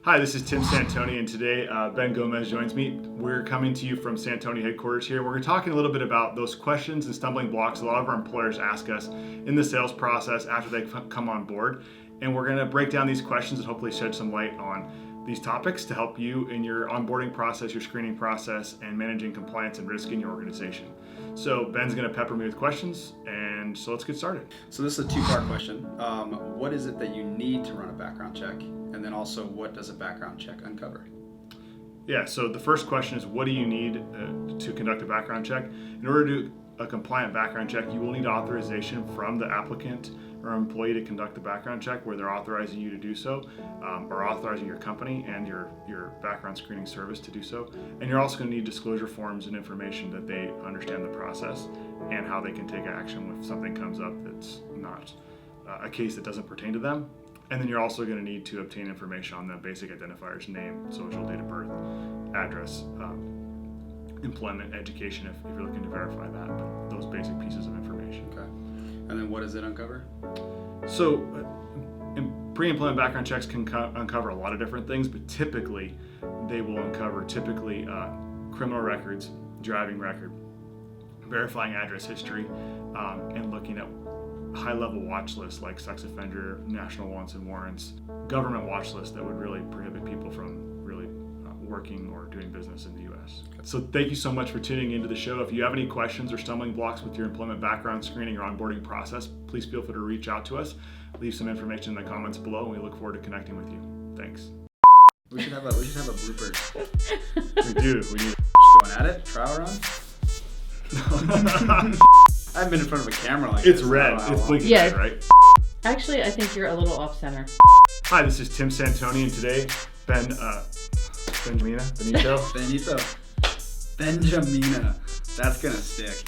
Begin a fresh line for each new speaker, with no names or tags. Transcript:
Hi, this is Tim Santoni, and today Ben Gomez joins me. We're coming to you from Santoni headquarters here. We're talking a little bit about those questions and stumbling blocks a lot of our employers ask us in the sales process after they come on board. And we're going to break down these questions and hopefully shed some light on these topics to help you in your onboarding process, your screening process, and managing compliance and risk in your organization. So Ben's going to pepper me with questions, and so let's get started.
So this is a two-part question. What is it that you need to run a background check? And then also, what does a background check uncover?
Yeah, so the first question is, what do you need to conduct a background check? In order to do a compliant background check, you will need authorization from the applicant or employee to conduct the background check, where they're authorizing you to do so, or authorizing your company and your background screening service to do so. And you're also going to need disclosure forms and information that they understand the process and how they can take action if something comes up that's not a case that doesn't pertain to them. And then you're also going to need to obtain information on the basic identifiers: name, social, date of birth, address, employment, education, if you're looking to verify that, but those basic pieces of information.
Okay. And then what does it uncover?
So pre-employment background checks can uncover a lot of different things, but typically they will uncover criminal records, driving record, verifying address history, and looking at high-level watch lists like sex offender, national wants and warrants, government watch lists that would really prohibit people from really working or doing business in the U.S. So thank you so much for tuning into the show. If you have any questions or stumbling blocks with your employment background screening or onboarding process, please feel free to reach out to us. Leave some information in the comments below, and we look forward to connecting with you. Thanks.
We should have a blooper.
We do. We need.
Going at it. Trial run. I've been in front of a camera like
it's
this.
red. It's blinking red, right?
Actually, I think you're a little off center.
Hi, this is Tim Santoni, and today Benjamina.
Benjamina. That's gonna stick.